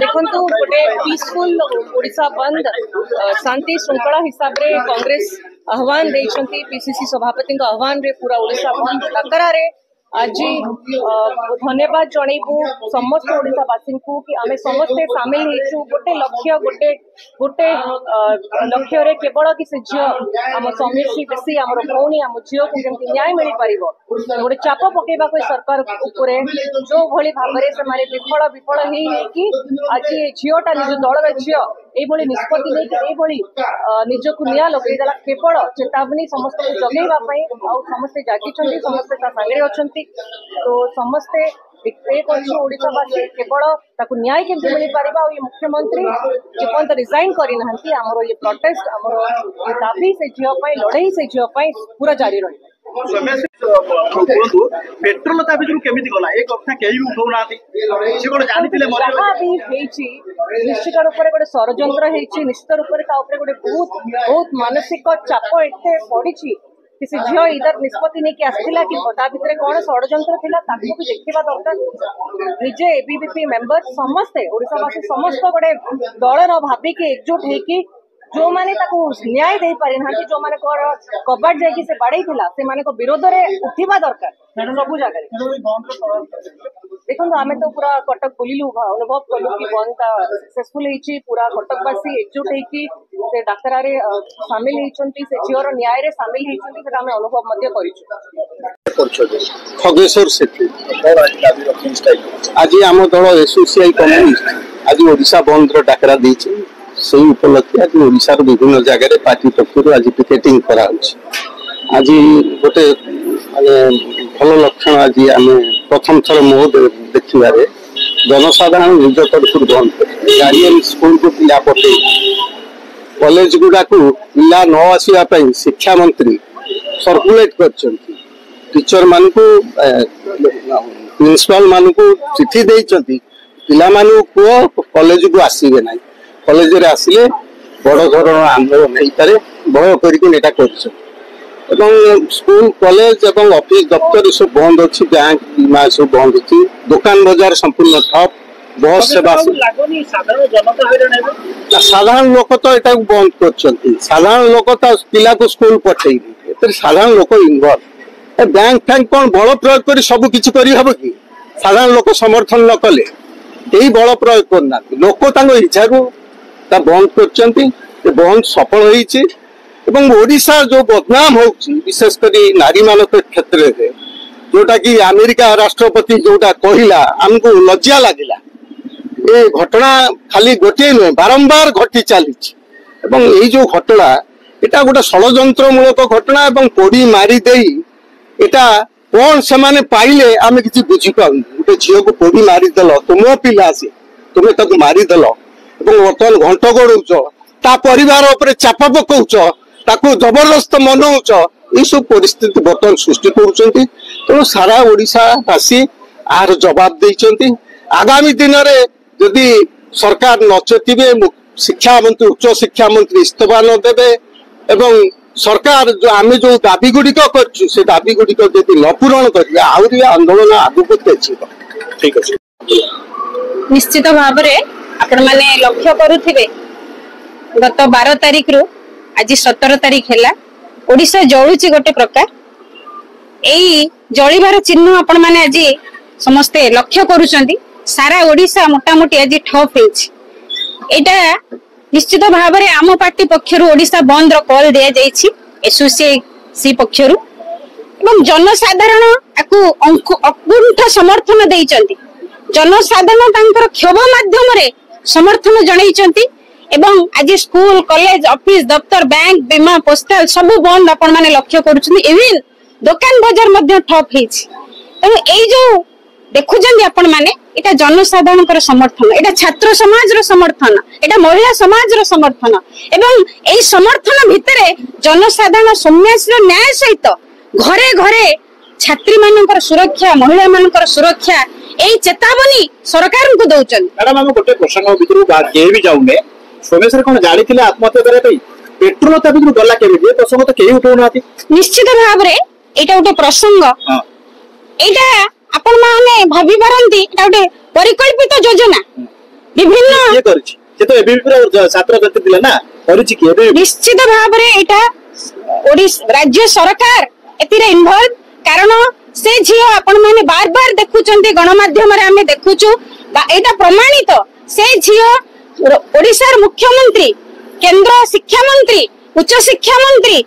देखु गोटे पीसफुल ओडिशा बंद शांति श्रृंखला हिसाब से कांग्रेस आह्वान देइछंती पीसीसी सभापति आह्वान रे पूरा ओडिशा बंद डकरा रे आज धन्यवाद जनइबू समस्त ओडिशावासी को कि आमे समस्ते सामिल होइछु गोटे लक्ष्य गोटे लक्ष्य रे केवल कि से झियो आम स्वामी श्री बेसी आमर भौणी आम झियो को जेमति न्याय मिल पारिबो गोटे चाप पकेबा को सरकार उपरे जो भली भाबरे से मारे विफल ही कि आज झियोटा निज दलर झियो एभली निष्पत्ति नहीं निजक निया लगेदेला केवल चेतावनी समस्त को जगेवाई समस्ते जागी समस्ते सागर अच्छा तो समस्ते ओडिशावासी केवल न्याय केमती मिल पार ये मुख्यमंत्री जेपर्यंत रिजाइन करना आमर ये प्रोटेस्ट आमर ये दाबी से झील लड़ाई से झील पूरा जारी रही पेट्रोल गला एक कथा कहीं उठाऊना निश्चित रूप से गोटे षड्यंत्र निश्चित रूप से गोटे बहुत मानसिक चाप एते पड़ी किसी झील इधर निष्पत्ति नहीं आसला कि भितर कौन षड्यंत्र था भी देखा दरकार निजे एबीवीपी मेंबर समस्ते ओडिशावासी समस्त गोटे दल न भाविक एकजुट होगी जो माने न्याय दे पारि ना जो माने कबाट जाकि से बाड़े से विरोध में उठा दरकार सब जगह देखो आम तो पूरा कटक बुलू अनुभव कलु कि बंद सक्सेसफुल होती पूरा कटकवासी एकजुट होती डाकरा सामिल होती झीवर न्याय रे सामिल होती अनुभव खगेश्वर सेठी आज आम दल एसोसिएट कम्युनिस्ट आज ओडिशा बंद डाकरा देछि से उपलक्षे आज ओडिशार विभिन्न जगह पार्टी पक्षर आज पिकेटिंग करा आज गोटे माने भल लक्षण आज आम प्रथम थर मो देखा जनसाधारण निज तरफ बंद कर गार्डियन स्कूल को पिला पठे कॉलेज गुड़ा को पिला न आसवाई शिक्षा मंत्री सर्कुलेट कर टीचर मान को प्रिंसिपाल मान को चिठी देइचंती पिला मानु को कॉलेज को आसीबे नाही कॉलेज रे आसिले बड़ धरण आंदोलन नहीं पारे भय कर स्कूल कॉलेज एवं ऑफिस दफ्तर सब बंद अच्छी बैंक बीमा सब बंद अच्छी दुकान बाजार संपूर्ण ठप बस सेवा साधारण लोक तो यहाँ बंद कर साधारण लोक तो पिला को स्कूल पठे साधारण लोक इनवल्व बैंक फैंक कौन बल प्रयोग कर सब किसी करहब कि साधारण लोक समर्थन न कले यही बल प्रयोग करना लोक इच्छा बंद कर बंद सफल होती ओडिशा जो बदनाम हो विशेषकर नारी मान क्षेत्र में जोटा कि अमेरिका राष्ट्रपति जोटा कहला आमको लज्जा लगिला ये घटना खाली गोटे नुहे बारंबार घटी चली जो घटना यहाँ गोटे षड्यंत्रमूलक घटना पोड़ी मारिदे यहाँ कौन से माने पाइले आम कि बुझीपार गोटे झील को पोड़ी मारिदेल तुम पिला सी तुम्हें मारिदेल बर्तमान घंट गड़ौच ता परिवार उपरे चाप पकाउच ताकू जबरदस्त मनौच ये सब परिस्थिति बर्तमान सृष्टि करुँच तेणु सारा ओडिशावासी आर जवाब देइचंती आगामी दिन में जदि सरकार नचेतिबे शिक्षा मंत्री उच्च शिक्षा मंत्री इस्तीफा न देबे एवं सरकार जो आम जो दाबी गुड़िक कर से दाबी गुड़िक जदि न पूरण करेंगे आहरी आंदोलन आगू ठीक अच्छे निश्चित भाव में आपण माने लक्ष्य करुथिबे गत 12 तारिख रु आज 17 तारिख है ओडिशा जलुची गोटे प्रकार यही जलिबार चिन्ह आपण माने आज समस्ते लक्ष्य करुचंती सारा ओडिशा मोटामोटी आज ठप एटा निश्चित भाव में आम पार्टी पक्षर ओडिशा बंद कॉल दिया जाइछि एसोसिएसी पक्षर एवं जनसाधारण आकु अकुंठ समर्थन देइचंती जनसाधारण तांकर क्षोभ माध्यम रे समर्थन जणाइचंती एवं आज स्कूल कॉलेज ऑफिस दफ्तर बैंक बीमा पोस्टल सब बंद आपण माने लक्ष्य करूछनी इवन दुकान बाजार मध्य ठप हेछि तेणु एई जो देखुछंती आपण माने एटा जनसाधारण समर्थन एटा छात्र समाज रो समर्थन एटा महिला समाज रो समर्थन एवं एई समर्थन भितरे जनसाधारण सौम्याश्र न्याय सहित घरे घरे छात्री मानकर सुरक्षा महिला मानकर सुरक्षा एई चेतावनी सरकार को दउचन मैडम हम गोटे प्रसंग भितर के भी जाउने सोमेश्वर कोन जानि थिले आत्महत्या करे पई पेट्रोल ता भितर गला के भी प्रसंग तो केही उठौ नाथि निश्चित भाव रे एटा गोटे प्रसंग एटा आपण माने भाबी पारंती एटा गोटे परिकल्पित योजना विभिन्न ये करछि जे तो एबी पूरा छात्र गति दिला ना करछि कि एबी निश्चित भाव रे एटा ओडिशा राज्य सरकार एतिरे इन्वॉल्व कारण से झियो आपण माने बार बार देखुचंती गणमाध्यम रे हमें देखुचु एटा प्रमाणित से झियो ओडिशा मुख्यमंत्री केंद्र शिक्षा मंत्री उच्च शिक्षा मंत्री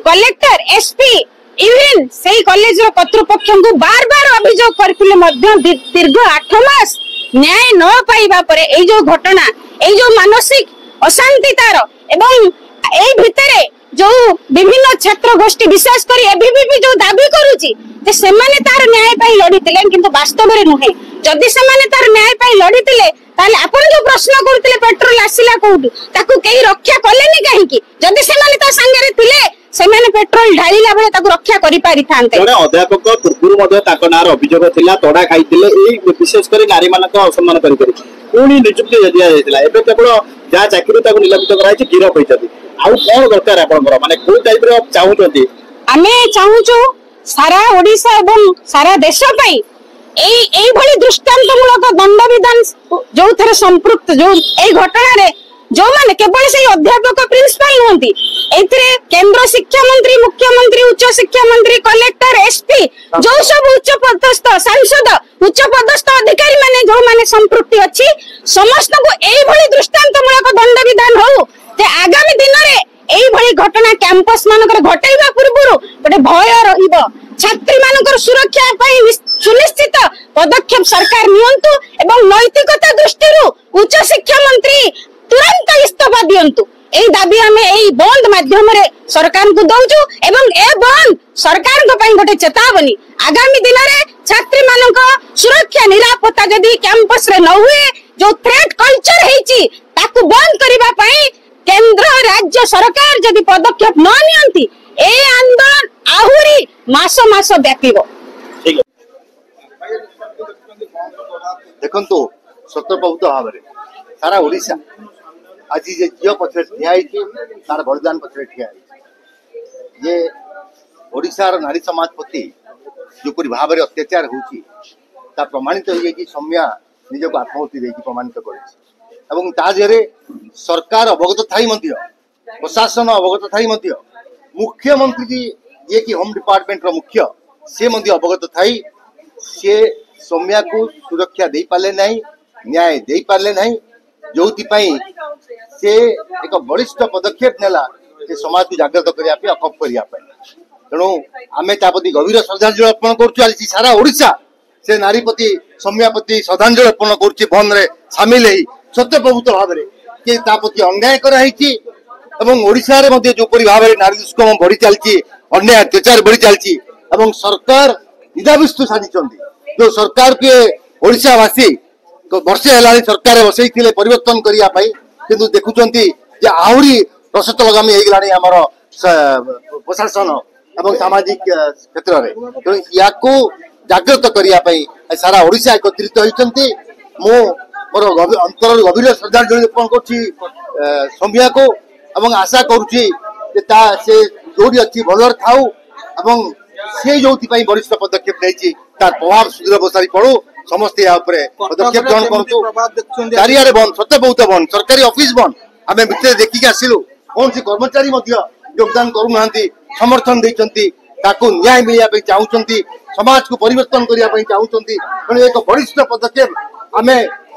कलेक्टर एसपी इवन से कॉलेज कर्तृपक्ष को बार बार अभियोग करथिले मध्य दीर्घ 8 मास न्याय न पाइबा परे एई जो घटना एई जो मानसिक अशांति तार एवं एई भितरे जो विभिन्न छात्र गोष्ठी विशेष कर एबीवीपी जो दाबी करूची जे सेमाने तार न्याय पाई लड़ीतिले किंतु वास्तव रे नुहे जदि सेमाने तार न्याय पाई लड़ीतिले ताले आपण जो प्रश्न करथिले पेट्रोल आसिला कोउटु ताकू केही रक्षा कलेनी काहे कि जदि सेमाने ता संगे रे थिले सेमाने पेट्रोल ढाळीला बेले ताकू रक्षा करि पारि थांते जने अध्यापक पूर्व मध्ये ताको नार अभियोग थिला तोडा खाइतिले एई विशेष कर नारी मानक असम्मान करि करि पुणी नियुक्ति दिया जायतिला एबे केवल जा चाकरी ताको निलंबित कराइछि गिरफ होइतथि आउ कोन दरकार आपनकर माने को टाइप रे चाहउछथि आमे चाहूछु सारा ओडिशा एवं सारा देश पई एई भली दृष्टांतमूलक दंड विधान जो थरे संपृक्त जो एई घटना रे जो माने केवल से अध्यापक प्रिंसिपल होंती एथिरे केंद्र शिक्षा मंत्री मुख्यमंत्री उच्च शिक्षा मंत्री कलेक्टर एसपी जो सब उच्च पदस्थ सांसद उच्च पदस्थ अधिकारी माने जो माने संपृक्ति अछि समस्त को एई भली दृष्टांतमूलक दंड विधान हो ते आगामी दिन रे एई भली घटना कैंपस मानकर घटाइबा पूर्वरु गोटे भय रहिबो छात्री मानकर सुरक्षा पई सुनिश्चित पदक्षेप सरकार नियंतु एवं नैतिकता दृष्टिरु उच्च शिक्षा मंत्री तुरंत इस्तीफा दियंतु एई दाबी हमें एई बंद माध्यम रे सरकार को दउछु एवं ए बंद सरकार को पई गोटे चेतावनी आगामी दिन रे छात्री मानक सुरक्षा निरापत्ता जदी कैंपस रे न हुए जो थ्रेट कल्चर हेची ताकू बंद करिबा पई केंद्र राज्य सरकार जदी पदक्षेप न नियंती ए आंदोलन आहुरी मास मास व्यापीबो देखंतु सत्यप्रभुत भाव सारा ओडिशा आज जे झील पछे ठिया तार बलिदान पछे ठिया ये ओडिशार नारी समाज प्रति जोपरी भाव में अत्याचार होची ता प्रमाणित हो जाए सौम्या निजक आत्महत्या देकी प्रमाणित कर ताजे सरकार अवगत थाई प्रशासन अवगत थाई मुख्यमंत्री जी ये कि होम डिपार्टमेंट रो मुख्य से अवगत थाई से सौम्या को सुरक्षा दे पाले नहीं न्याय दे पाले नहीं जो से एक बलिष्ठ पदक्षेप नेला से समाज को जागृत करने अकप करने तेणु आम तापति गभीर श्रद्धांजलि अर्पण कर सारा ओडिशा से नारी प्रति सौम्या प्रति श्रद्धांजलि अर्पण कर बंद में सामिल है सत्यप्रभुत भाव में तापति अन्याय कराई ओडिशा रे जोपरी भाव में नारी दुष्कर्म बढ़ी चलती अन्याय अत्याचार बढ़ी चलती सरकार निदाविष्ट साधी जो सरकार के ओडिशावासी तो वर्षे है सरकार बसई परिवर्तन करने किंतु देखुंटे आहरी रसत लगामी होगलानी प्रशासन एवं सामाजिक क्षेत्र में तेणु या जागृत करने सारा ओडिशा एकत्रित होती मोर अंतर गभीर श्रद्धांजलि अर्पण कर सौम्या को एवं आशा करुच्ची से जो अच्छी भल थाऊ एवं से जो वरिष्ठ पदक्षेप नहीं तार प्रभाव सुदूर बसारी पड़ू समस्ते पदक्षेप ग्रहण करूँ चारिआडे बंद सत्य बहुत बंद सरकारी ऑफिस बंद आम भितर देखिक आसिलु कौन सी कर्मचारी योगदान करूना समर्थन देती न्याय मिलने चाहते समाज को परिवर्तन करने चाहते तेणु एक वरिष्ठ पदक्षेप आम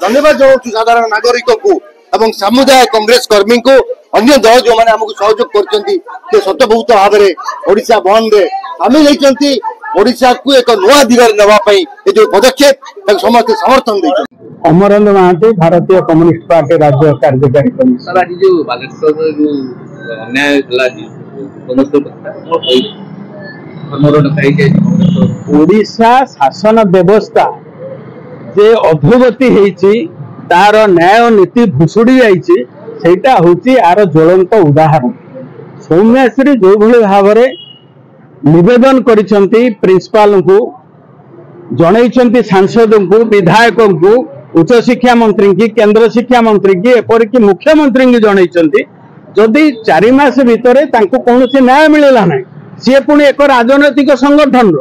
धन्यवाद जनाऊँ साधारण नागरिक को एवं समुदाय कांग्रेस कर्मी को अन्य दल जो मैंने आमको सहयोग कर सत्य बहुत भाव में ओडिशा बंद में सामिल होती ओडिशा को एक नुआ दिगरे नवाई जो पदक्षेप समस्त समर्थन देते अमरेंद्र महांती भारतीय कम्युनिस्ट पार्टी राज्य कार्यकारी ओडिशा शासन व्यवस्था जे अधोगति होती तार न्याय नीति भुशुड़ी जाइटा हूँ आर ज्वलंत उदाहरण सौम्याश्री जो भली भाव निवेदन करिसेंती प्रिंसिपाल को जनई सांसद को विधायक को उच्च शिक्षा मंत्री की केंद्र शिक्षा मंत्री की एपरिक मुख्यमंत्री की जनई जदि 4 मास भितर कौन न्याय मिलला ना सी पुणी एक राजनैतिक संगठन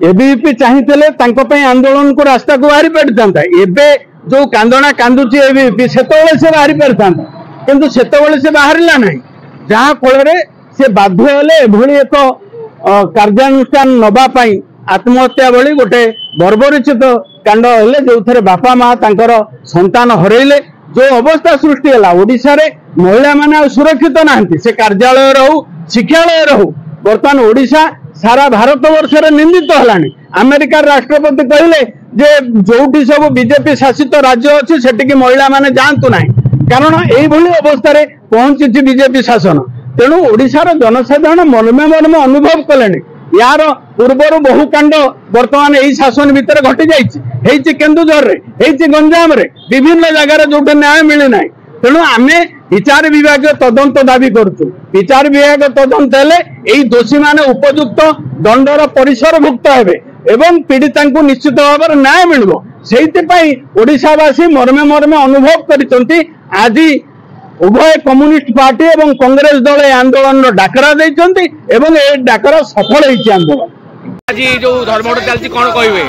एबीवीपी चाहिए आंदोलन को रास्ता को बाहरी पड़ी था एबे जो कांदना कांदुची एबीवीपी से बाहरी पारि था किंतु से बाहरला ना जहाँ फल से बाध्य हेले एभली एक कार्यानुष्ठान नवाई आत्महत्या भली गोटे बर्बरिचित कांड हेले जो थे बापा माँ तांकर संतान हरइले जो अवस्था सृष्टि है ओडिशा रे महिला माने सुरक्षित नाहंती से कार्यालय रहू शिक्षालय रहू बर्तमान ओडिशा सारा भारत वर्ष निंदित हलानी अमेरिकार राष्ट्रपति कहले जे जोटी सब बीजेपी शासित राज्य अच्छी सेटिकी महिला माने जातु ना कारण यही अवस्था पहुंची बीजेपी शासन तेणु ओडिशार जनसाधारण मर्मे मर्मे अनुभव कले यार पूर्वर बहु कांड बर्तमान यही शासन भितर घटी जाइए केन्दुझर गंजाम विभिन्न जगार जो न्याय मिली ना तेणु आम विचार विभाग तदंत दाबी करुचु विचार विभाग तदंत हेले यही दोषी माने उपयुक्त दंडर परिसरभुक्त हेबे एवं पीड़िता निश्चित भाव न्याय मिलिबो सेइतिपाई ओडिशावासी मर्मे मर्मे अनुभव करिसंती आज उभय कम्युनिस्ट पार्टी एवं कांग्रेस दल आंदोलन डाकरा देइसंती एवं ए डाकरा सफल होइछि आंदोलन आज जो धर्मघट चलछि कोन कहिबे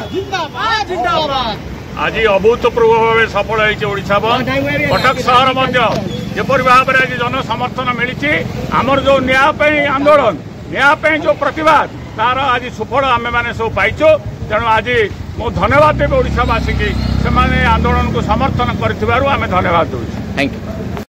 आज अभूतपूर्व भाव सफल होइछि बंद कटक शहर मध्य जेपरि भाव आज जन समर्थन मिली आमर जो न्याय आंदोलन न्याय जो प्रतिवाद तार आज सुफल आम मैंने सब पाइचु तेणु आज मो धन्यवाद देवी ओडिशावासी की से आंदोलन को समर्थन कर धन्यवाद दूँ। Thank you.